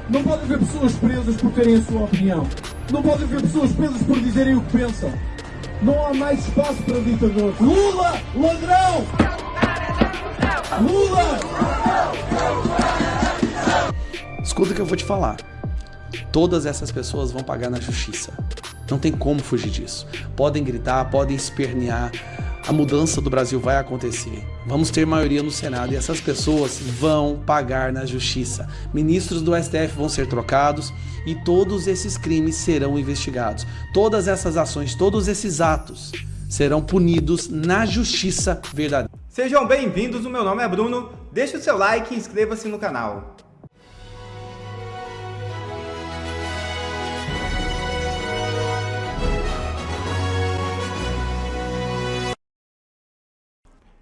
Não pode haver pessoas presas por terem a sua opinião. Não pode haver pessoas presas por dizerem o que pensam. Não há mais espaço para ditadores. Lula, ladrão! Lula! Escuta o que eu vou te falar. Todas essas pessoas vão pagar na justiça. Não tem como fugir disso. Podem gritar, podem espernear. A mudança do Brasil vai acontecer. Vamos ter maioria no Senado e essas pessoas vão pagar na justiça. Ministros do STF vão ser trocados e todos esses crimes serão investigados. Todas essas ações, todos esses atos serão punidos na justiça verdadeira. Sejam bem-vindos, o meu nome é Bruno. Deixe o seu like e inscreva-se no canal.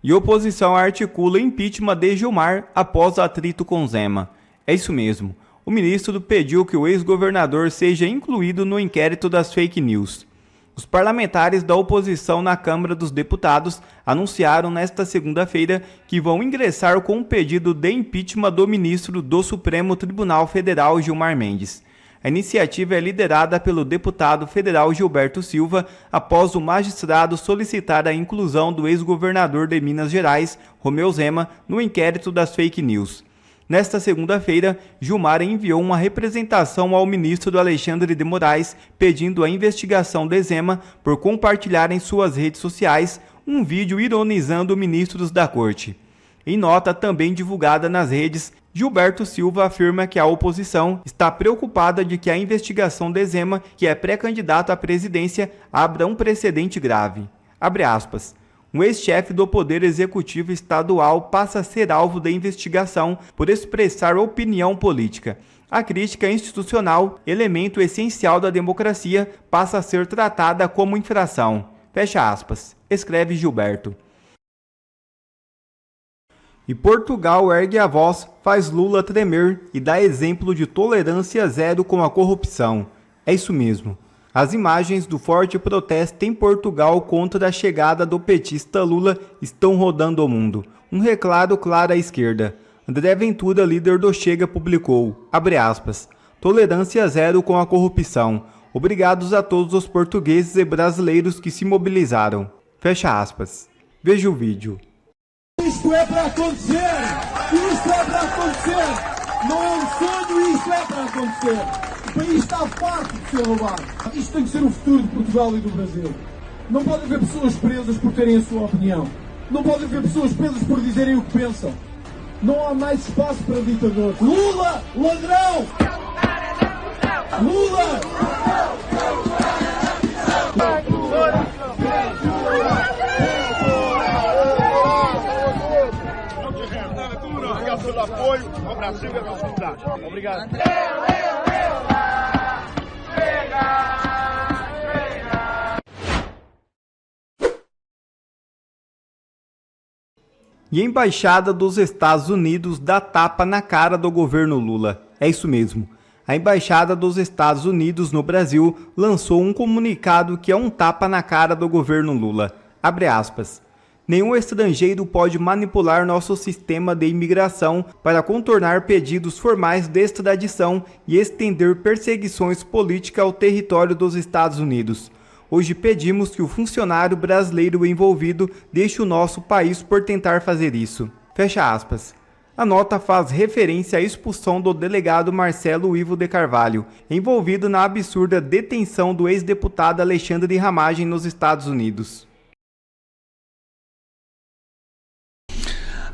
E oposição articula impeachment de Gilmar após atrito com Zema. É isso mesmo. O ministro pediu que o ex-governador seja incluído no inquérito das fake news. Os parlamentares da oposição na Câmara dos Deputados anunciaram nesta segunda-feira que vão ingressar com um pedido de impeachment do ministro do Supremo Tribunal Federal Gilmar Mendes. A iniciativa é liderada pelo deputado federal Gilberto Silva após o magistrado solicitar a inclusão do ex-governador de Minas Gerais, Romeu Zema, no inquérito das fake news. Nesta segunda-feira, Gilmar enviou uma representação ao ministro Alexandre de Moraes pedindo a investigação de Zema por compartilhar em suas redes sociais um vídeo ironizando ministros da corte. Em nota também divulgada nas redes, Gilberto Silva afirma que a oposição está preocupada de que a investigação de Zema, que é pré-candidato à presidência, abra um precedente grave. Abre aspas. Um ex-chefe do Poder Executivo Estadual passa a ser alvo de investigação por expressar opinião política. A crítica institucional, elemento essencial da democracia, passa a ser tratada como infração. Fecha aspas. Escreve Gilberto. E Portugal ergue a voz, faz Lula tremer e dá exemplo de tolerância zero com a corrupção. É isso mesmo. As imagens do forte protesto em Portugal contra a chegada do petista Lula estão rodando o mundo. Um recado claro à esquerda. André Ventura, líder do Chega, publicou, abre aspas, tolerância zero com a corrupção. Obrigados a todos os portugueses e brasileiros que se mobilizaram. Fecha aspas. Veja o vídeo. Isto é para acontecer! Isto é para acontecer! Não é um sonho, isto é para acontecer! O país está farto de ser roubado. Isto tem que ser o futuro de Portugal e do Brasil. Não pode haver pessoas presas por terem a sua opinião. Não pode haver pessoas presas por dizerem o que pensam. Não há mais espaço para ditadores. Lula, ladrão! Lula! Obrigado pelo apoio ao Brasil e à nossa cidade. Obrigado. E a Embaixada dos Estados Unidos dá tapa na cara do governo Lula. É isso mesmo. A Embaixada dos Estados Unidos no Brasil lançou um comunicado que é um tapa na cara do governo Lula. Abre aspas. Nenhum estrangeiro pode manipular nosso sistema de imigração para contornar pedidos formais de extradição e estender perseguições políticas ao território dos Estados Unidos. Hoje pedimos que o funcionário brasileiro envolvido deixe o nosso país por tentar fazer isso. Fecha aspas. A nota faz referência à expulsão do delegado Marcelo Ivo de Carvalho, envolvido na absurda detenção do ex-deputado Alexandre Ramagem nos Estados Unidos.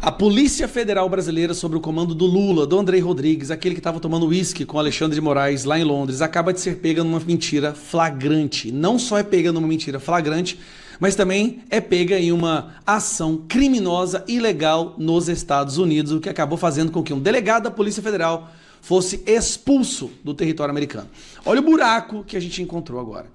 A Polícia Federal Brasileira, sob o comando do Lula, do André Rodrigues, aquele que estava tomando uísque com Alexandre de Moraes lá em Londres, acaba de ser pega numa mentira flagrante. Não só é pega numa mentira flagrante, mas também é pega em uma ação criminosa ilegal nos Estados Unidos, o que acabou fazendo com que um delegado da Polícia Federal fosse expulso do território americano. Olha o buraco que a gente encontrou agora.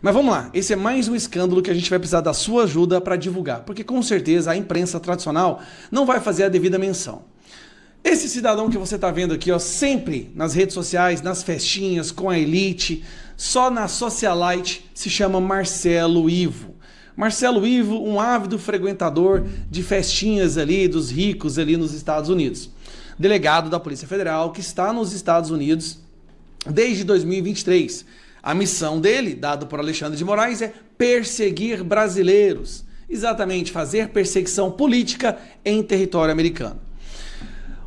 Mas vamos lá, esse é mais um escândalo que a gente vai precisar da sua ajuda para divulgar, porque com certeza a imprensa tradicional não vai fazer a devida menção. Esse cidadão que você está vendo aqui, ó, sempre nas redes sociais, nas festinhas, com a elite, só na socialite, se chama Marcelo Ivo. Marcelo Ivo, um ávido frequentador de festinhas ali, dos ricos ali nos Estados Unidos. delegado da Polícia Federal, que está nos Estados Unidos desde 2023. A missão dele, dada por Alexandre de Moraes, é perseguir brasileiros. Exatamente, fazer perseguição política em território americano.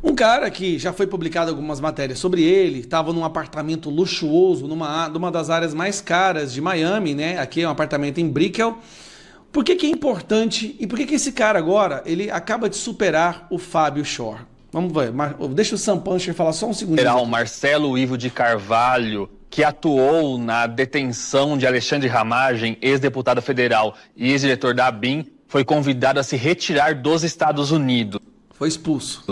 Um cara que já foi publicado algumas matérias sobre ele, estava num apartamento luxuoso, numa das áreas mais caras de Miami, né? Aqui é um apartamento em Brickell. Por que é importante e por que esse cara agora, ele acaba de superar o Fábio Shor? Vamos ver, deixa o Sam Puncher falar só um segundo. O Marcelo Ivo de Carvalho, que atuou na detenção de Alexandre Ramagem, ex-deputado federal e ex-diretor da ABIN, foi convidado a se retirar dos Estados Unidos. Foi expulso.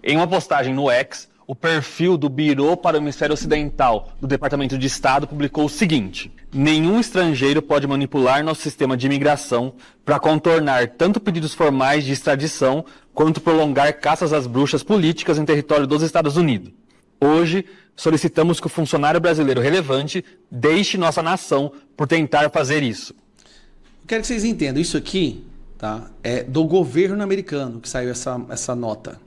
Em uma postagem no X, o perfil do Bureau para o Hemisfério Ocidental do Departamento de Estado publicou o seguinte: nenhum estrangeiro pode manipular nosso sistema de imigração para contornar tanto pedidos formais de extradição quanto prolongar caças às bruxas políticas em território dos Estados Unidos. Hoje, solicitamos que o funcionário brasileiro relevante deixe nossa nação por tentar fazer isso. Quero que vocês entendam, isso aqui, tá, é do governo americano que saiu essa nota,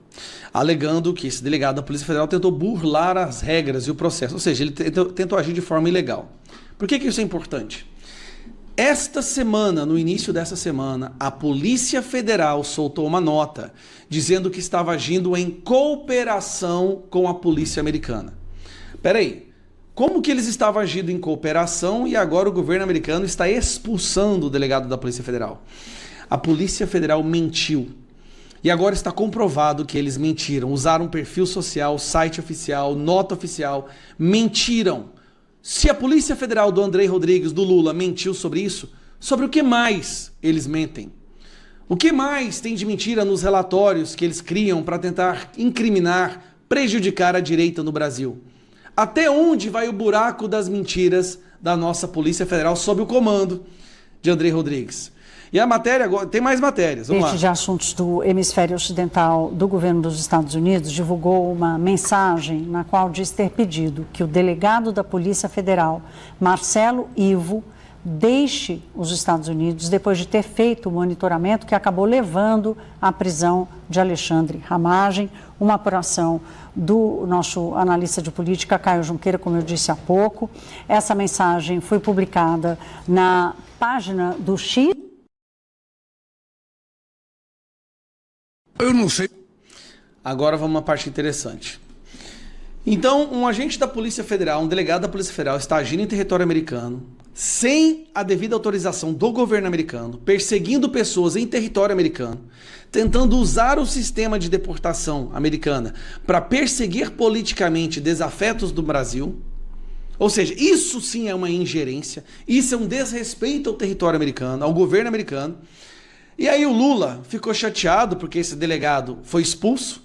alegando que esse delegado da Polícia Federal tentou burlar as regras e o processo, ou seja, ele tentou agir de forma ilegal. Por que isso é importante? Esta semana, no início dessa semana, a Polícia Federal soltou uma nota dizendo que estava agindo em cooperação com a polícia americana. Peraí, como que eles estavam agindo em cooperação e agora o governo americano está expulsando o delegado da Polícia Federal? A Polícia Federal mentiu. E agora está comprovado que eles mentiram. Usaram perfil social, site oficial, nota oficial. Mentiram. Se a Polícia Federal do Andrei Rodrigues, do Lula, mentiu sobre isso, sobre o que mais eles mentem? O que mais tem de mentira nos relatórios que eles criam para tentar incriminar, prejudicar a direita no Brasil? Até onde vai o buraco das mentiras da nossa Polícia Federal sob o comando de Andrei Rodrigues? E a matéria, tem mais matérias, vamos lá. De assuntos do hemisfério ocidental do governo dos Estados Unidos divulgou uma mensagem na qual diz ter pedido que o delegado da Polícia Federal, Marcelo Ivo, deixe os Estados Unidos depois de ter feito o monitoramento que acabou levando à prisão de Alexandre Ramagem, uma apuração do nosso analista de política, Caio Junqueira, como eu disse há pouco. Essa mensagem foi publicada na página do X. Eu não sei. Agora vamos a uma parte interessante. Então, um agente da Polícia Federal, um delegado da Polícia Federal está agindo em território americano, sem a devida autorização do governo americano, perseguindo pessoas em território americano, tentando usar o sistema de deportação americana para perseguir politicamente desafetos do Brasil. Ou seja, isso sim é uma ingerência, isso é um desrespeito ao território americano, ao governo americano. E aí o Lula ficou chateado porque esse delegado foi expulso.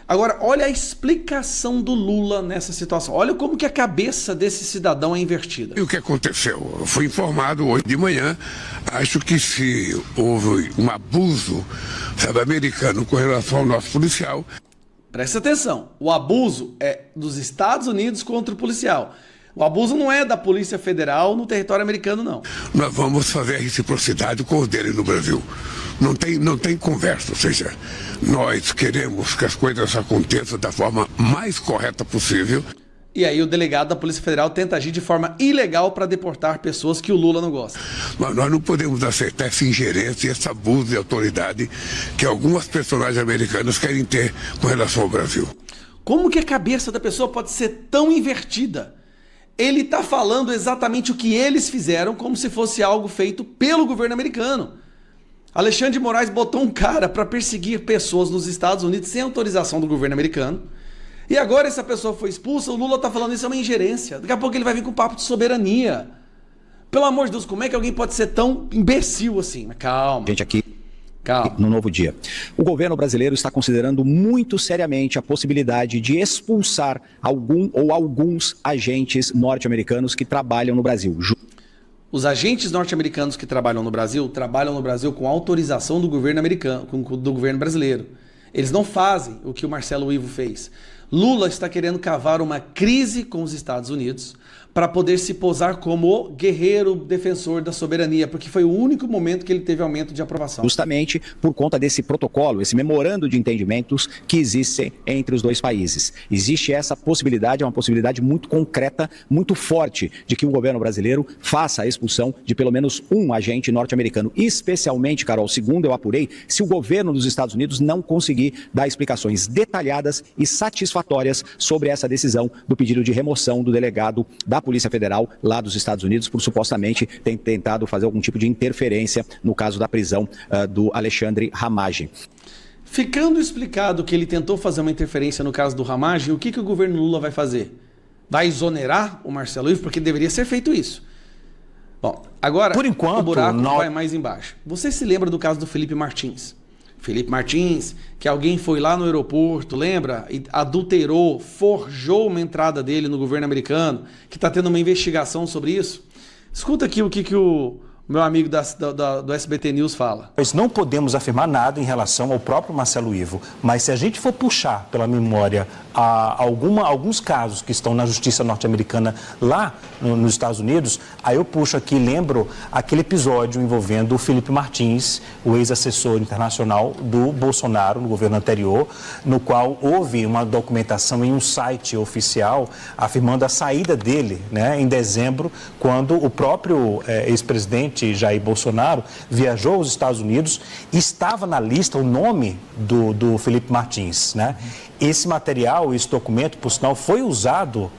Agora, olha a explicação do Lula nessa situação. Olha como que a cabeça desse cidadão é invertida. E o que aconteceu? Eu fui informado hoje de manhã, acho que se houve um abuso, sabe, americano com relação ao nosso policial. Presta atenção, o abuso é dos Estados Unidos contra o policial. O abuso não é da Polícia Federal no território americano, não. Nós vamos fazer a reciprocidade com o dele no Brasil. Não tem conversa, ou seja, nós queremos que as coisas aconteçam da forma mais correta possível. E aí o delegado da Polícia Federal tenta agir de forma ilegal para deportar pessoas que o Lula não gosta. Mas nós não podemos aceitar essa ingerência e esse abuso de autoridade que algumas personagens americanas querem ter com relação ao Brasil. Como que a cabeça da pessoa pode ser tão invertida? Ele está falando exatamente o que eles fizeram, como se fosse algo feito pelo governo americano. Alexandre de Moraes botou um cara para perseguir pessoas nos Estados Unidos sem autorização do governo americano. E agora essa pessoa foi expulsa, o Lula está falando isso é uma ingerência. Daqui a pouco ele vai vir com papo de soberania. Pelo amor de Deus, como é que alguém pode ser tão imbecil assim? Mas calma. Gente, aqui calma. No Novo Dia. O governo brasileiro está considerando muito seriamente a possibilidade de expulsar algum ou alguns agentes norte-americanos que trabalham no Brasil. Os agentes norte-americanos que trabalham no Brasil com autorização do governo americano, do governo brasileiro. Eles não fazem o que o Marcelo Ivo fez. Lula está querendo cavar uma crise com os Estados Unidos para poder se posar como o guerreiro defensor da soberania, porque foi o único momento que ele teve aumento de aprovação. Justamente por conta desse protocolo, esse memorando de entendimentos que existe entre os dois países. Existe essa possibilidade, é uma possibilidade muito concreta, muito forte, de que o governo brasileiro faça a expulsão de pelo menos um agente norte-americano. Especialmente, Carol, segundo eu apurei, se o governo dos Estados Unidos não conseguir dar explicações detalhadas e satisfatórias sobre essa decisão do pedido de remoção do delegado da Polícia Federal lá dos Estados Unidos por supostamente ter tentado fazer algum tipo de interferência no caso da prisão do Alexandre Ramagem. Ficando explicado que ele tentou fazer uma interferência no caso do Ramagem, o que o governo Lula vai fazer? Vai exonerar o Marcelo Ivo? Porque deveria ser feito isso. Bom, agora por enquanto, o buraco vai mais embaixo. Você se lembra do caso do Felipe Martins? Felipe Martins, que alguém foi lá no aeroporto, lembra? E adulterou, forjou uma entrada dele no governo americano, que está tendo uma investigação sobre isso. Escuta aqui o que o meu amigo do SBT News fala. Nós não podemos afirmar nada em relação ao próprio Marcelo Ivo, mas se a gente for puxar pela memória alguns casos que estão na justiça norte-americana lá nos Estados Unidos, aí eu puxo aqui, lembro aquele episódio envolvendo o Felipe Martins, o ex-assessor internacional do Bolsonaro no governo anterior, no qual houve uma documentação em um site oficial afirmando a saída dele, né, em dezembro, quando o próprio ex-presidente Jair Bolsonaro viajou aos Estados Unidos e estava na lista o nome do Felipe Martins, né? Esse material, esse documento, por sinal, foi usado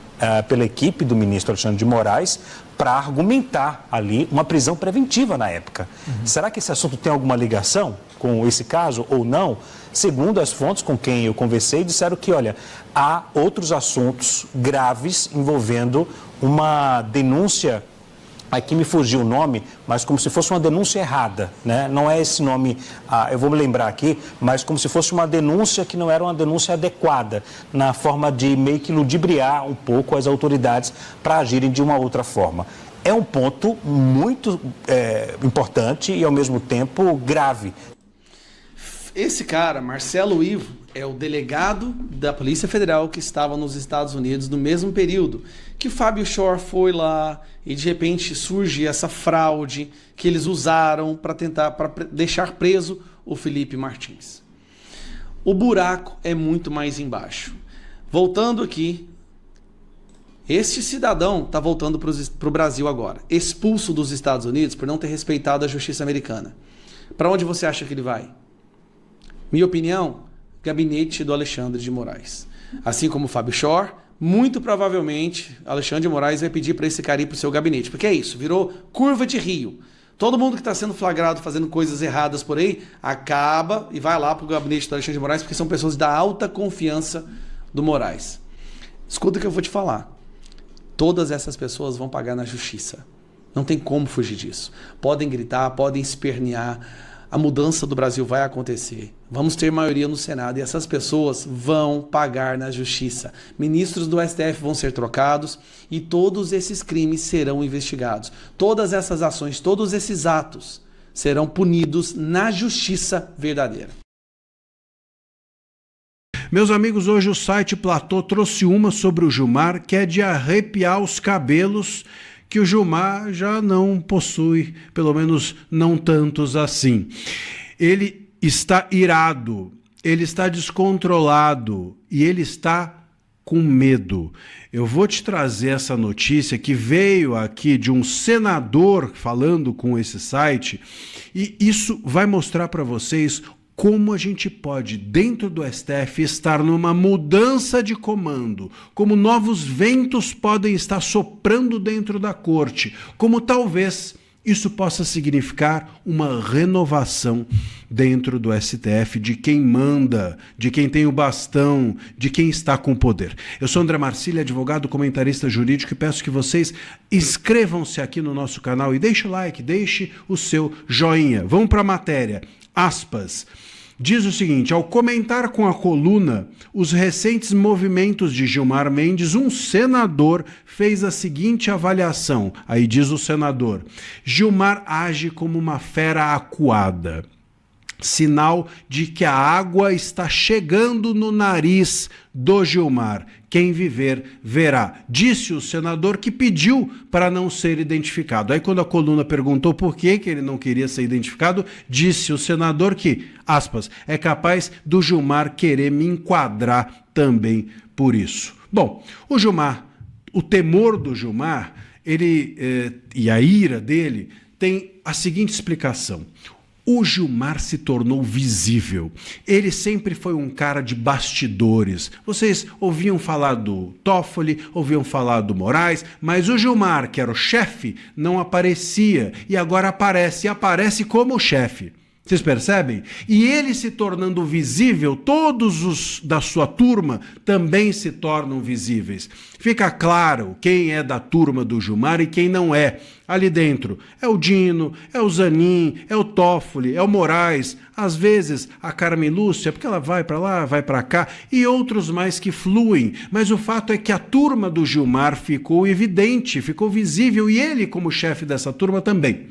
pela equipe do ministro Alexandre de Moraes para argumentar ali uma prisão preventiva na época. Será que esse assunto tem alguma ligação com esse caso ou não? Segundo as fontes com quem eu conversei, disseram que, olha, há outros assuntos graves envolvendo uma denúncia. Aqui me fugiu o nome, mas como se fosse uma denúncia errada, né? Não é esse nome, eu vou me lembrar aqui, mas como se fosse uma denúncia que não era uma denúncia adequada, na forma de meio que ludibriar um pouco as autoridades para agirem de uma outra forma. É um ponto muito importante e, ao mesmo tempo, grave. Esse cara, Marcelo Ivo, é o delegado da Polícia Federal que estava nos Estados Unidos no mesmo período que Fábio Shor foi lá e de repente surge essa fraude que eles usaram para deixar preso o Felipe Martins. O buraco é muito mais embaixo. Voltando aqui, este cidadão está voltando para o Brasil agora, expulso dos Estados Unidos por não ter respeitado a justiça americana. Para onde você acha que ele vai? Minha opinião, gabinete do Alexandre de Moraes. Assim como o Fábio Shor, muito provavelmente Alexandre de Moraes vai pedir para esse cara ir para o seu gabinete. Porque é isso, virou curva de rio. Todo mundo que está sendo flagrado fazendo coisas erradas por aí, acaba e vai lá para o gabinete do Alexandre de Moraes, porque são pessoas da alta confiança do Moraes. Escuta o que eu vou te falar. Todas essas pessoas vão pagar na justiça. Não tem como fugir disso. Podem gritar, podem espernear. A mudança do Brasil vai acontecer. Vamos ter maioria no Senado e essas pessoas vão pagar na justiça. Ministros do STF vão ser trocados e todos esses crimes serão investigados. Todas essas ações, todos esses atos serão punidos na justiça verdadeira. Meus amigos, hoje o site Platô trouxe uma sobre o Gilmar que é de arrepiar os cabelos, que o Gilmar já não possui, pelo menos não tantos assim. Ele está irado, ele está descontrolado e ele está com medo. Eu vou te trazer essa notícia que veio aqui de um senador falando com esse site e isso vai mostrar para vocês como a gente pode, dentro do STF, estar numa mudança de comando, como novos ventos podem estar soprando dentro da corte, como talvez isso possa significar uma renovação dentro do STF de quem manda, de quem tem o bastão, de quem está com o poder. Eu sou André Marcílio, advogado, comentarista jurídico, e peço que vocês inscrevam-se aqui no nosso canal e deixe o like, deixe o seu joinha. Vamos para a matéria. Aspas. Diz o seguinte: ao comentar com a coluna os recentes movimentos de Gilmar Mendes, um senador fez a seguinte avaliação. Aí diz o senador: Gilmar age como uma fera acuada. sinal de que a água está chegando no nariz do Gilmar. Quem viver, verá. Disse o senador que pediu para não ser identificado. Aí quando a coluna perguntou por que ele não queria ser identificado, disse o senador que, aspas, é capaz do Gilmar querer me enquadrar também por isso. Bom, o Gilmar, o temor do Gilmar, e a ira dele, tem a seguinte explicação. O Gilmar se tornou visível. Ele sempre foi um cara de bastidores. Vocês ouviam falar do Toffoli, ouviam falar do Moraes, mas o Gilmar, que era o chefe, não aparecia. E agora aparece, e aparece como chefe. Vocês percebem? E ele se tornando visível, todos os da sua turma também se tornam visíveis. Fica claro quem é da turma do Gilmar e quem não é. Ali dentro é o Dino, é o Zanin, é o Toffoli, é o Moraes, às vezes a Carmen Lúcia, porque ela vai para lá, vai para cá, e outros mais que fluem. Mas o fato é que a turma do Gilmar ficou evidente, ficou visível, e ele como chefe dessa turma também.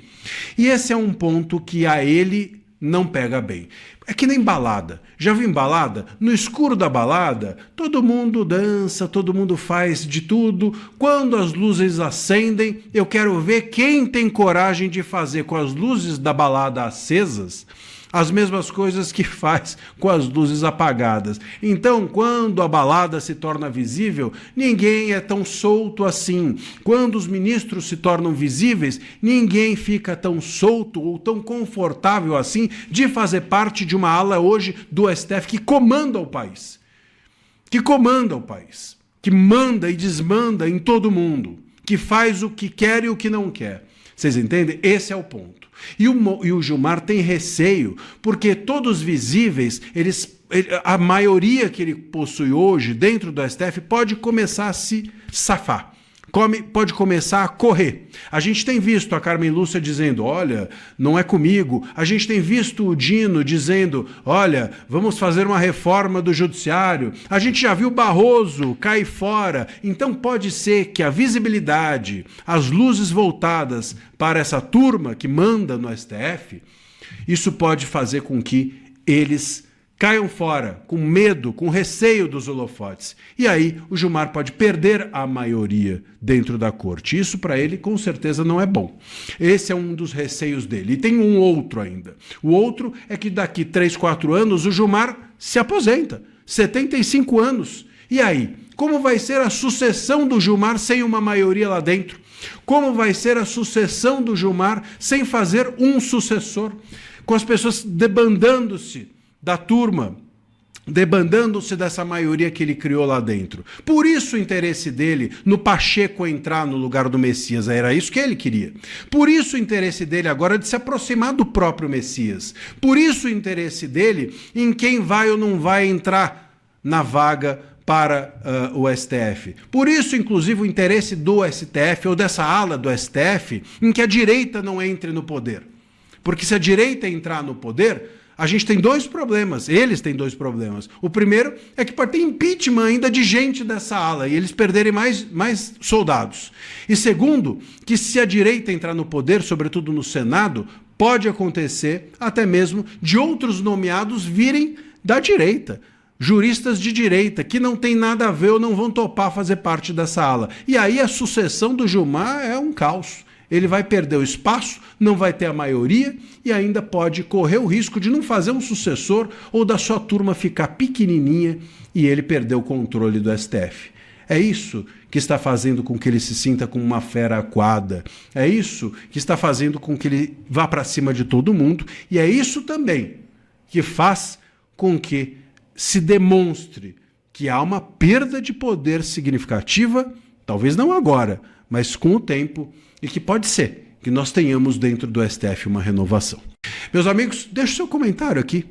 E esse é um ponto que a ele não pega bem. É que nem balada. Já viu em balada? No escuro da balada, todo mundo dança, todo mundo faz de tudo. Quando as luzes acendem, eu quero ver quem tem coragem de fazer com as luzes da balada acesas as mesmas coisas que faz com as luzes apagadas. Então, quando a balada se torna visível, ninguém é tão solto assim. Quando os ministros se tornam visíveis, ninguém fica tão solto ou tão confortável assim de fazer parte de uma ala hoje do STF que comanda o país. Que comanda o país. Que manda e desmanda em todo mundo. Que faz o que quer e o que não quer. Vocês entendem? Esse é o ponto. E o Gilmar tem receio, porque todos visíveis, a maioria que ele possui hoje dentro do STF pode começar a se safar. Pode começar a correr. A gente tem visto a Carmen Lúcia dizendo, olha, não é comigo. A gente tem visto o Dino dizendo, olha, vamos fazer uma reforma do judiciário. A gente já viu Barroso cair fora. Então pode ser que a visibilidade, as luzes voltadas para essa turma que manda no STF, isso pode fazer com que eles caiam fora, com medo, com receio dos holofotes. E aí o Gilmar pode perder a maioria dentro da corte. Isso para ele com certeza não é bom. Esse é um dos receios dele. E tem um outro ainda. O outro é que daqui 3, 4 anos o Gilmar se aposenta. 75 anos. E aí? Como vai ser a sucessão do Gilmar sem uma maioria lá dentro? Como vai ser a sucessão do Gilmar sem fazer um sucessor? Com as pessoas debandando-se da turma, debandando-se dessa maioria que ele criou lá dentro. Por isso o interesse dele no Pacheco entrar no lugar do Messias, era isso que ele queria. Por isso o interesse dele agora de se aproximar do próprio Messias. Por isso o interesse dele em quem vai ou não vai entrar na vaga para o STF. Por isso, inclusive, o interesse do STF, ou dessa ala do STF, em que a direita não entre no poder. Porque se a direita entrar no poder, a gente tem 2 problemas, eles têm 2 problemas. O primeiro é que pode ter impeachment ainda de gente dessa ala e eles perderem mais soldados. E segundo, que se a direita entrar no poder, sobretudo no Senado, pode acontecer até mesmo de outros nomeados virem da direita. Juristas de direita, que não tem nada a ver ou não vão topar fazer parte dessa ala. E aí a sucessão do Gilmar é um caos. Ele vai perder o espaço, não vai ter a maioria e ainda pode correr o risco de não fazer um sucessor ou da sua turma ficar pequenininha e ele perder o controle do STF. É isso que está fazendo com que ele se sinta como uma fera acuada. É isso que está fazendo com que ele vá para cima de todo mundo e é isso também que faz com que se demonstre que há uma perda de poder significativa, talvez não agora, mas com o tempo, e que pode ser que nós tenhamos dentro do STF uma renovação. Meus amigos, deixe seu comentário aqui.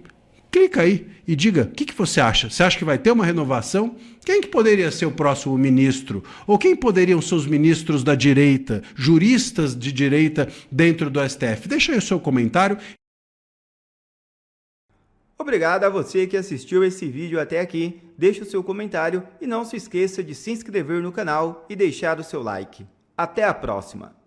Clica aí e diga o que você acha. Você acha que vai ter uma renovação? Quem que poderia ser o próximo ministro? Ou quem poderiam ser os ministros da direita, juristas de direita dentro do STF? Deixa aí o seu comentário. Obrigado a você que assistiu esse vídeo até aqui. Deixe o seu comentário e não se esqueça de se inscrever no canal e deixar o seu like. Até a próxima!